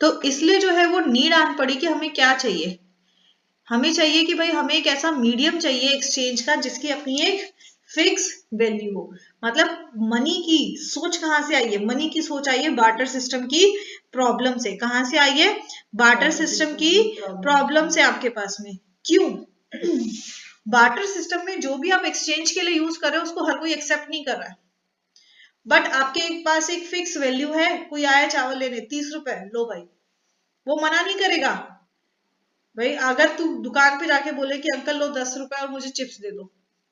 तो इसलिए जो है वो नीड आन पड़ी कि हमें क्या चाहिए, हमें चाहिए कि भाई हमें एक ऐसा मीडियम चाहिए एक्सचेंज का जिसकी अपनी एक फिक्स वैल्यू हो। मतलब मनी की सोच कहां से आई है? मनी की सोच आई है बार्टर सिस्टम की प्रॉब्लम से। कहां से आई है? बार्टर सिस्टम की प्रॉब्लम से आपके पास में। क्यों? बार्टर सिस्टम में जो भी आप एक्सचेंज के लिए यूज कर रहे हो उसको हर कोई एक्सेप्ट नहीं कर रहा है, बट आपके पास एक फिक्स वैल्यू है। कोई आया चावल लेने 30 रुपए, लो भाई, वो मना नहीं करेगा। भाई अगर तू दुकान पे जाके बोले कि अंकल लो 10 रुपए और मुझे चिप्स दे दो,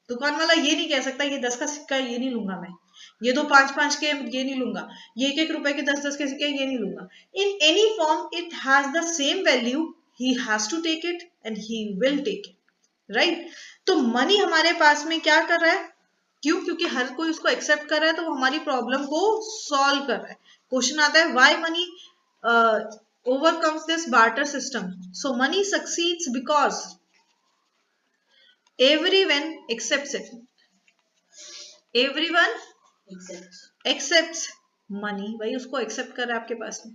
दुकान वाला ये नहीं कह सकता ये 10 का सिक्का ये नहीं लूंगा मैं, ये दो 5-5 के ये नहीं लूंगा, ये 1-1 रुपए के 10-10 के सिक्के ये नहीं लूंगा। In any form it has the same value, he has to take it and he will take it, right. तो मनी हमारे पास में क्या कर रहा है? क्यों? क्योंकि हर कोई उसको एक्सेप्ट कर रहा है, तो वो हमारी प्रॉब्लम को सॉल्व कर रहा है। क्वेश्चन आता है why money overcomes this barter system. So money succeeds because everyone accepts it. Everyone accepts money. भाई उसको accept कर रहा है आपके पास में।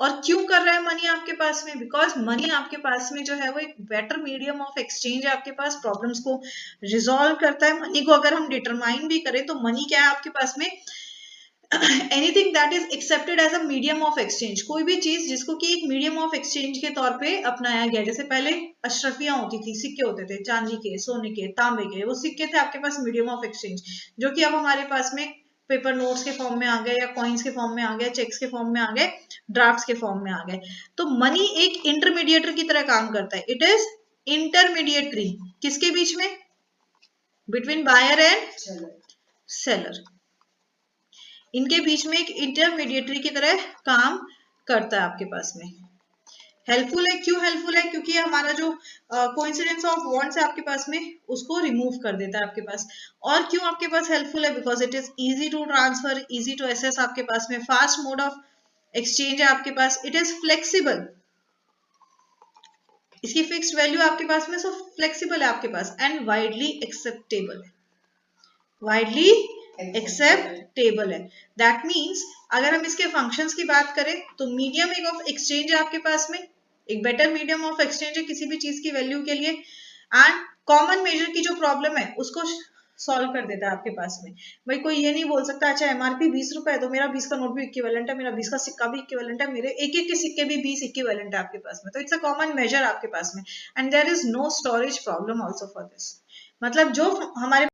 और क्यों कर रहा है मनी आपके पास में? बिकॉज मनी आपके पास में जो है वो एक बेटर मीडियम ऑफ एक्सचेंज है आपके पास, प्रॉब्लम्स को रिजॉल्व करता है। मनी को अगर हम डिटरमाइन भी करें तो मनी क्या है आपके पास में? Anything that is accepted as a medium of exchange. कोई भी चीज जिसको कि एक मीडियम ऑफ एक्सचेंज के तौर पे अपनाया गया। जैसे पहले अशरफियां होती थी, सिक्के होते थे चांदी के, सोने के, तांबे के, वो सिक्के थे आपके पास मीडियम ऑफ एक्सचेंज, जो कि अब हमारे पास में पेपर नोट्स के फॉर्म में आ गए, या कॉइन्स के फॉर्म में आ गए, चेक्स के फॉर्म में आ गए, ड्राफ्ट्स के फॉर्म में आ गए। तो मनी एक इंटरमीडिएटर की तरह काम करता है। It is intermediatory. किसके बीच में? Between buyer and seller. इनके बीच में एक इंटरमीडिएटरी की तरह काम करता है आपके पास में। हेल्पफुल है। क्यों हेल्पफुल है? क्योंकि हमारा जो कोइंसिडेंस ऑफ वांट्स है आपके पास में उसको रिमूव कर देता है आपके पास। और क्यों आपके पास हेल्पफुल है? Because it is easy to transfer, easy to access आपके पास में, फास्ट मोड ऑफ एक्सचेंज है आपके पास, इट इज फ्लेक्सिबल, इसकी फिक्स्ड वैल्यू आपके पास में, सो फ्लेक्सिबल है आपके पास, एंड वाइडली एक्सेप्टेबल है, वाइडली एक्सेप्टेबल है। दैट मीन्स अगर हम इसके फंक्शंस की बात करें तो मीडियम एक ऑफ एक्सचेंज है आपके पास में, एक बेटर मीडियम ऑफ एक्सचेंज है किसी भी चीज की वैल्यू के लिए, एंड कॉमन मेजर की जो प्रॉब्लम है उसको सॉल्व कर देता है आपके पास में। भाई कोई ये नहीं बोल सकता अच्छा एमआरपी 20 रुपए है तो मेरा 20 का नोट भी इक्विवेलेंट है, मेरा 20 का सिक्का भी इक्विवेलेंट है, मेरे एक एक के सिक्के भी 20 इक्विवेलेंट है आपके पास में। तो इट्स अ कॉमन मेजर आपके पास में, and there is no storage problem also for this. मतलब जो हमारे